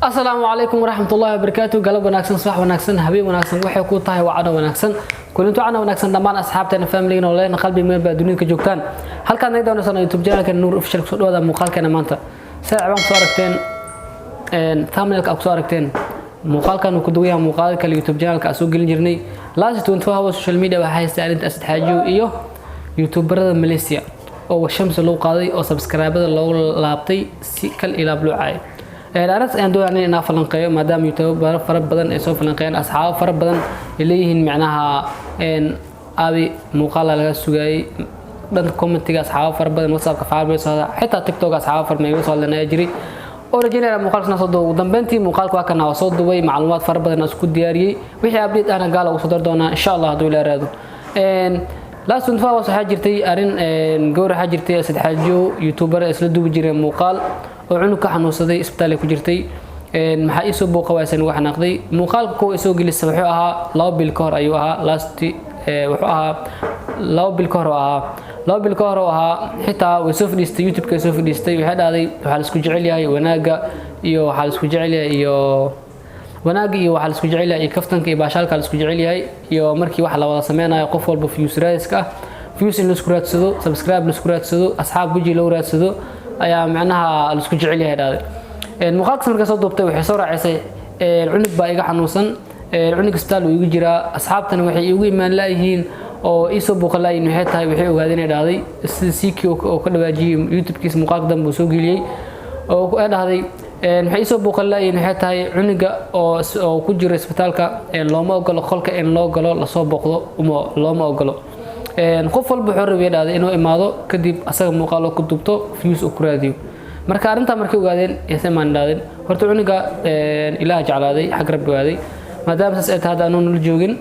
السلام عليكم ورحمة الله وبركاته. قلب وناكسن صباح وناكسن حبيب وناكسن waxay ku tahay wacdo wanaagsan kulantu ana wanaagsan dhamaan asxaabteena family-na oo qalbi meel baa dunida ka joogtaan halkaan ay doonaysan YouTube channel-ka Nuur Official soo dhawaada muuqaalkeena maanta saaciban soo aragteen thumbnail-ka ku soo aragteen muuqaalkan uu ku duwayaa muuqaalka YouTube channel-ka soo gelin jirnay last 24 hours social media waxa haystaa arinta asxaajiyo iyo YouTuberada Malaysia oo Shams loo qaaday oo subscribe-da loo laabtay si kal ilaab loo caay أنا أندو يعني أنا فلنقية ما دام يوتيوب فرق بدن يسوي فلنقية أصحاب فرق بدن اللي هن معناها إن أبي مقالة للسجاي بدن كومنتي أصحاب فرق بدن وصل كفار بس هذا حتى تيك توك أصحاب فرق ما يوصل لنا يجري أوريجينال مقالة نص دو ودم بنتي مقالة كواكنا وصل دوي معلومات فرق بدن أسكت دياري وحي أبديت أنا قال وصدر دونا إن شاء الله هدول رادو إن لا سنفا وصحاجرتي أرين جور حاجرتي أسد حاجو يوتيوبر أسلدو بجري مقال وعنو كحنوصدي اسبتالي ku jirtay maxaa ii soo booqawaysan wax naqday muuqaalka oo soo gelisay wuxuu ahaa 2 bil ka hor ayuu ahaa last wuxuu ahaa 2 bil ka hor ahaa 2 bil ka hor ahaa xitaa way soo fadhiistay YouTube ka soo fadhiistay waxa dhaaday waxa la isku jecel yahay wanaaga iyo waxa la isku jecel yahay iyo wanaaga iyo waxa la isku jecel yahay kaftanka iyo baashaalka la isku jecel yahay iyo markii wax la wada sameeynayo qof walba views raiska views in la isku raadsado subscribe la isku raadsado asxaab guji loo raadsado ayaa macnaha la isku jecel yahay dhaaday muuqaalka marka soo duubtay waxay soo raacisay cunug baa iga xanuunsan cunug isbitaal uu igu jiraa asxaabtana waxay igu imaan laayihiin oo ii soo booqalayeen waxay tahay waxay ogaadeen inay dhaaday sida CQ oo ka dhawaajiyay YouTube-kiisa muuqaalka dambe soo geliyay oo ay dhahday waxay soo booqalayeen waxay tahay cunuga oo ku jira isbitaalka looma ogolo qolka in loo galo la soo booqdo looma ogolo qof walba wuxuu rabay dhaaday inuu imaado kadib asaga muuqaal ku dubto views u kuraadiyo marka arinta markay ogaadeen yeesamaan dhaadeen horta cunuga ilaaha jeclaaday xaq rabbi waaday maadaama saas ay tahay aanu nul joogin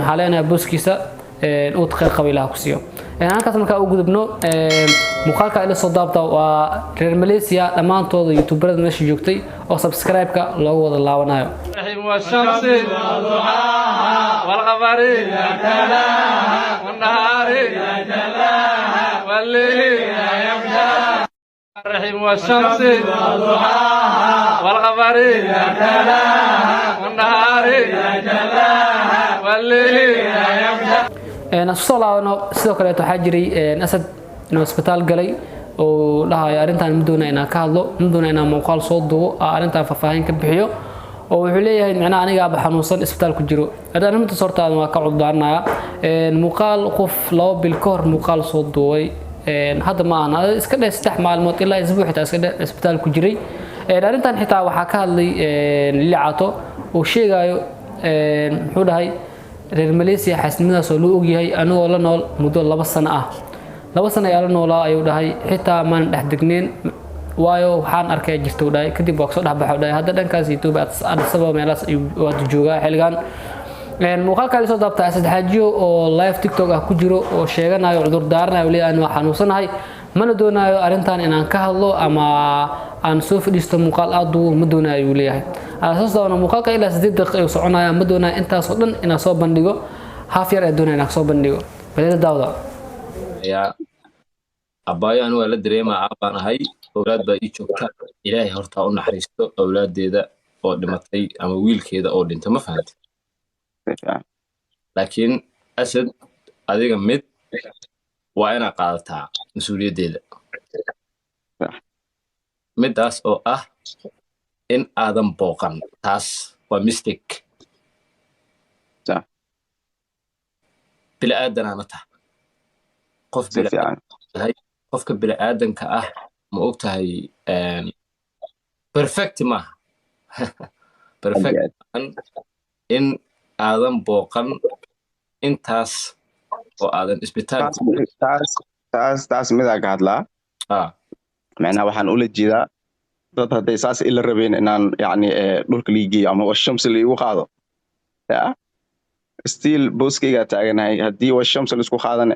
xaleena booskiisa uu taqay qabiilaha ku siiyo halkaas marka uu gudubno muuqaalka ila soo daabta waa reer Malaysia dhamaantooda YouTuberada meesha joogtay oo subscribe-ka loogu wada laabanayo والشمس وضحاها والقمر إذا تلاها والنهار إذا جلاها والليل إذا يغشاها الرحيم والشمس وضحاها والقمر إذا تلاها والنهار إذا جلاها والليل إذا يغشاها أنا sidoo kale waxa jiray asad inuu isbitaal galay oo dhahay arintan muddo inaan ka hadlo muddo inaan muuqaal soo duubo arintan faahfaahin ka bixiyo oo wuxuu leeyahay macna aniga ba xanuunsan isbitaal ku jiro hadaan inta sortaada waa ka cudbaanaya muuqaal qof 2 bil ka hor muuqaal soo duubay hadda ma ana iska dheer 3 maalmood ilaa isbuuc xitaa iska dheer isbitaal ku jiray arintan xitaa waxa ka hadlay Lilaato oo sheegayo wuxuu dhahay reer Malaysia xasnimadaas oo loo ogyahay anoo la nool muddo 2 sano ah 2 sano ayaa la noolaa ayuu dhahay xitaa maan dhex degneen waayo waxaan arkay jirto dhaay kadib waa soo dhaxbaxo dhaay hadda dhankaas YouTube aad sabab meelaas wada jooga xilligan muuqaalka soo daabta asad xaajiyo oo live TikTok ah ku jiro oo sheeganayo cudur daaranayo leeyahay inuu xanuunsanahay mana doonayo arintan inaan ka hadlo ama aan soo fadhiisto muuqaal aad uu ma doonayo leeyahay asaasna muuqaalka ilaa 8 daqiiqo uu soconaya ma doonayo intaas oo dhan inaan soo bandhigo half yar ee doonayo inaan soo bandhigo balida daawda يا أبايا أنا ولا دري ما أبانا هاي أولاد بقى يشوفها إلهي هرتا أو نحرسته أولاد ده أو دمتي أما ويل كده أو أنت ما فهمت لكن أسد هذا مد وأنا قالتها مسؤولية ده مداس أو إن آدم بوقن تاس ومستيك بلا آدم أنا ته قف بلا هاي قفك بلا آدم كأه ما ogtahay perfect ma perfect in aadan booqan intaas oo aadan isbitaal taas mid ka hadlaa macna waxaan ula jeedaa dad haday saas ila rabeen inaan yaani dhulka liigiyo ama shams liigu qaado ya still booskayga taaganahay hadii shams la isku qaadana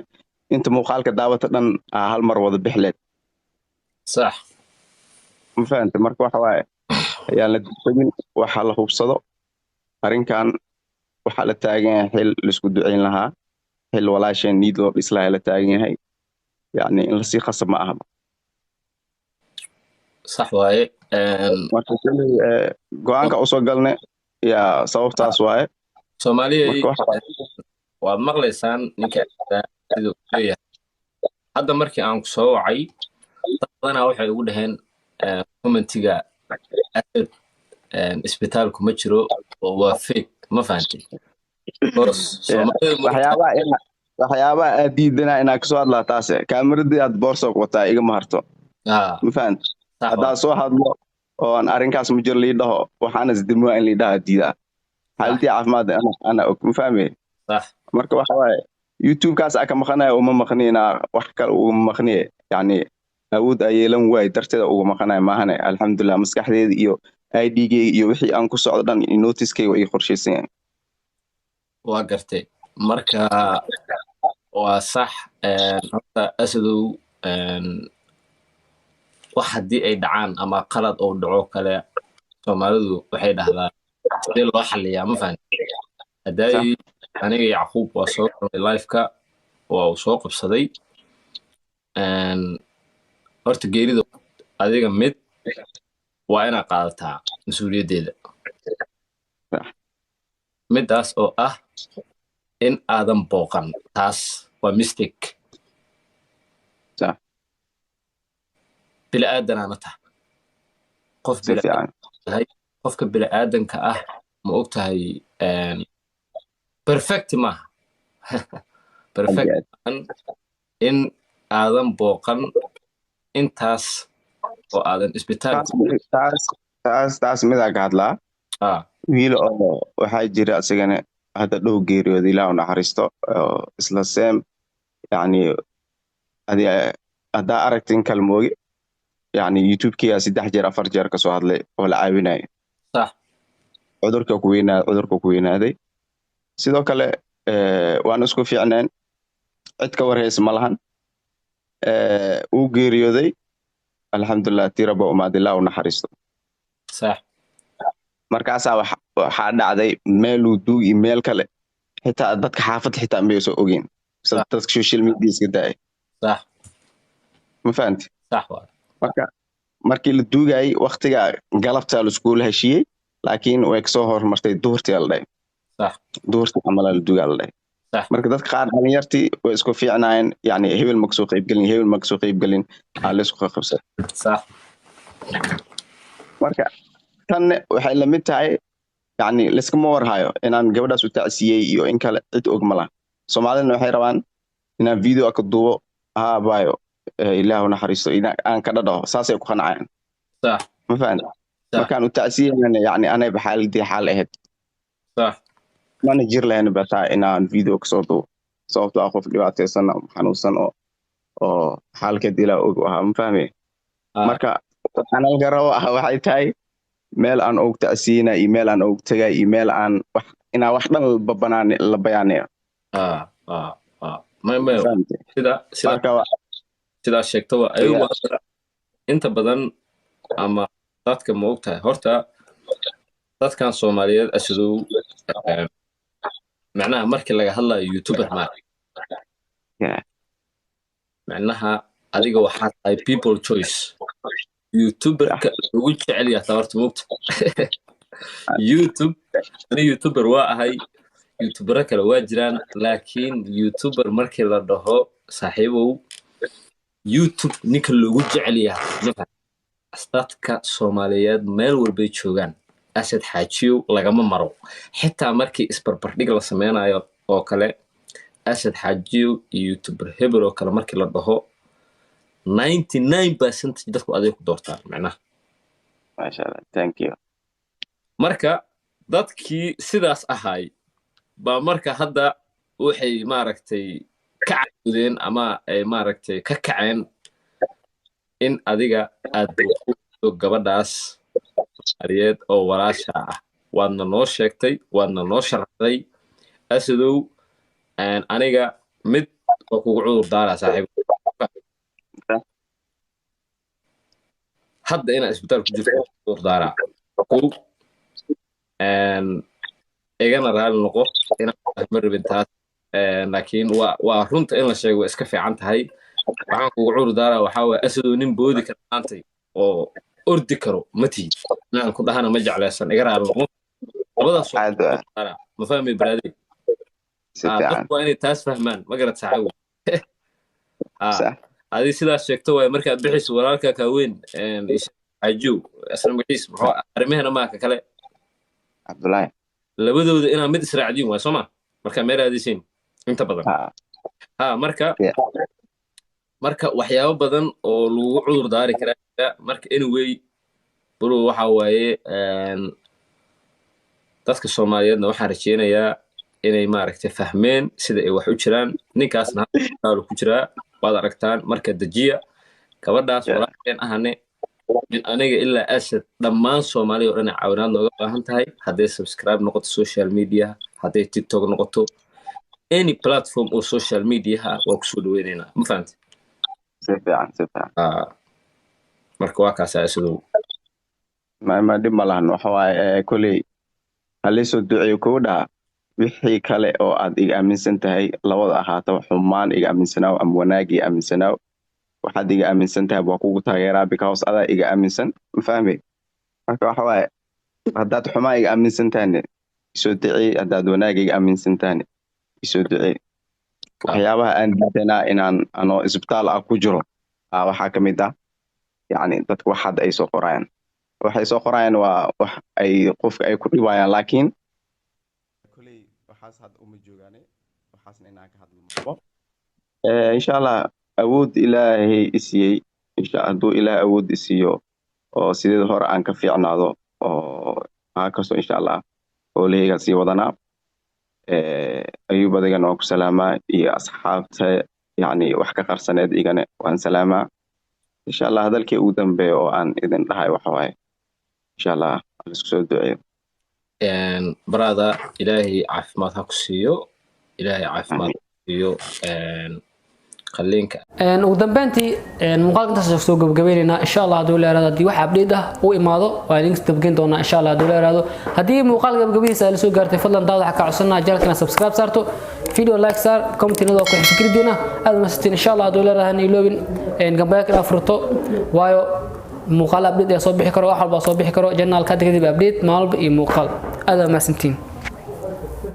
inta muuqaalka daawata dhan hal mar wada bixleed صح ما فهمت marka waxa waaye ayaa la dibin waxa la hubsado arinkan waxa la taagan yahay xil la isku duceyn lahaa xil walaasheen niid loo dhislaa la taagan yahay yani in la si khasab ma aha صح واye marka go'aanka u soo galnay yaa sababtaas waaye Soomaaliya marka waad maqlaysaan ninka sidoo leeyahay hadda markii aan ku soo wacay dad badanaa waxay ugu dhaheen commentiga isbitaalku ma jiro oo waa fake ma fahantay waxyaabaha aad diidanaa inaad kasoo hadlaa taase kaamiradii aad boorso wataa igama harto ma fahantay haddaa soo hadlo oo aan arrinkaas ma jiro lii dhaho waxaana isdilmaa in lii dhaha diidaa xaaladii caafimaad ana og ma fahmay marka waxa waaye youtube-kaas aka maqanaya uma maqnina wax kale uga maqniye yani awood ay yeelan waay darteeda uga maqanaya maahane alxamdulilah maskaxdeeda iyo ID-geyga iyo wixii aan ku socdo dhan notice-keyga ay qorshaysan yahay waa gartay marka waa sax horta asadow wax haddii ay dhacaan ama qalad oo dhaco kale Soomaalidu waxay dhahdaan sidee loo xalliyaa ma fahanti hadday aniga Yacquub waa soo galay live-ka waa uu soo qabsaday horta geerida adiga mid waa inaad qaadataa mas-uuliyaddeeda midaas oo ah in aadan booqan taas waa mistake bila'aadanaana tahay qofka bila'aadanka ah ma og tahay perfect maaha perfect in aadan booqan intaas oo aadan taas midaa ka hadlaa wiil oo waxaa jira asagana hadda dhow geeriyooda ilaah u naxariisto isla seem yani haddaa aragtin kalmooge yani youtube-kiyaa 3 jeer 4 jeer kasoo hadlay oo la caawinayo cudurka ku weynaaday sidoo kale waan isku fiicneen cid ka warhaysa ma lahan uu geeriyooday alxamdulilah tiraba umaad ilaah u naxariisto markaasaa waxaa dhacday meeluu duug iyo meel kale xitaa dadka xaafadda xitaa may soo ogeen dadka social media iska daaya ma fahanti marka markii la duugayay waqtiga galabtaa laiskuula heshiiyey laakiin way kasoo hormartay duhurtii la dhahay duhurtii camalaa la duugaa la dhahay marka dadka qaar dhalinyartii way isku fiicnaayeen yani hebel ma kasoo qaybgelin aa laysku qabsay marka tanne waxay la mid tahay yani layskama warhayo inaan gabadhaas u tacsiyey iyo in kale cid og ma laha soomaalidana waxay rabaan inaan video ka duubo baayo ilaah u naxariisto aan ka dhadhaho saasay ku qancayaan ma fahanti markaan u tacsiyeyna yani anayba xaaladii xaal ahayd mana jir lahayn bataa inaan video kasoo duubo sababtoo qof dhibaataysan xanuunsan oo xaalkeed ilaa og ahaa ma fahmay marka waxaan halka rabo waxay tahay meel aan og tacsiyeyna iyo meel aan og tagay iyo meel aan inaa wax dhan la bayaanayo sidaa sheegtaba ayagu inta badan ama dadka ma og tahay horta dadkan Soomaaliyeed asadow macnaha markii laga hadlayo youtuber macnaha adiga waxaa tahay people choice youtuberka ugu jecel yahay horta moogta youtuber waa ahay youtubera kale waa jiraan laakiin youtuber markii la dhaho saaxiibow YouTube ninka loogu jecel yahay dadka Soomaaliyeed meel walbay joogaan Asad Xaajiyo lagama maro xitaa markii isbarbardhig la sameynayo oo kale Asad Xaajiyo iyo YouTuber hebel oo kale markii la dhaho 99% dadku adeeg ku doortaan macnaha masha Allah thank you marka dadkii sidaas ahay ba marka hadda waxay maaragtay ka caawdeen ama ay maaragtay ka kaceen in adiga aad buuxdo gabadhaas ariyeed oo walaasha ah waadna noo sheegtay waadna noo sharaxday asadow aniga mid oo kugu cudur daaraa saaxiib hadda inaa isbitaal ku jirto cudur daaraa igana raali noqo inaan ma rabin taas laakiin waa runta in la sheego waa iska fiican tahay waxaan kugu cudur daaraa waxaa waaye asadow nin boodi kara maantay oo ordi karo ma tihid inaan ku dhahana ma jeclaysan iga raali noqon labadaas ma fahmi bradi dadku waa inay taas fahmaan ma garad saxawi هذه سيدا شكتو واي مركا بحيس walaalka ka weyn ajo asna bixis wuxuu arrimahana ma ka kale Abdullahi labadooda inaa mid israacdiin waa soma marka meeraadisin inta badan marka waxyaabo badan oo lagu cudur daari kara marka anyway buru waxa waaye dadka Soomaaliyeedna waxaan rajeynayaa inay maaragtay fahmeen sida ay wax u jiraan ninkaasna hadal ku jira waad aragtaan marka dajiya gabadhaas walaalkeen ahane min aniga ilaa asad dhammaan Soomaaliya oo dhan caawinaad nooga baahan tahay haddii subscribe noqoto social media haddii TikTok noqoto any platform oo social media waa ku soo dhaweynayna ma fahanti sifiican marka waa kaas asadu ma dib ma lahan waxa waaye kulay halisoo duceeyo ku dhaa wixii kale oo aad iga aaminsan tahay labada ahaato xumaan iga aaminsanaa ama wanaag iga aaminsanaa waxaad iga aaminsan tahay waa kugu taageeraa because adaa iga aaminsan ma fahmi marka waxa waaye haddaad xumaan iga aaminsan tahay isoo duceey haddaad wanaag iga aaminsan tahay isoo duceey waxyaabaha aan diidanaa inaan anoo isbitaal ah ku jiro waxaa ka mid ah yacni dadku waxaad ay soo qorayaan waxay soo qorayaan waa wax ay qofka ay ku dhibayaan laakiin had uma joogaane waxaasna inaan ka hadlo insha Allah awood ilaahay isiyay hadduu ilaah awood isiyo oo sidii hore aan ka fiicnaado oo kasto insha Allah oo leeyga sii wadanaa ayuu badagan oo ku salaamaa iyo asxaabta yani wax ka qarsaneed igana waan salaamaa insha Allah hadalkii ugu dambeeyo oo aan idin dhahay waxa waaye insha Allah aan isku soo duceeyo brother إلهي عافمات هكسيو إلهي عافمات هكسيو خلينك ودنبنتي مقالك انت سوف قبقبيننا إن شاء الله هدول إرادة دي واحد عبديده وإماده وإنك تبقين دونا إن شاء الله هدول إرادة هدي مقالك قبقبين سأل سوق قارتي فضلا داود حكا عصرنا جالكنا سبسكرايب سارتو فيديو لايك سار كومنتي ندوك فكر دينا هذا مسستين إن شاء الله هدول إرادة هني لوبين قبايك الأفرطو وايو مقال أبديت يا صبح كرو أحد بصبح كرو جنال كاتب أبديت مالب إي مقال هذا ما سنتين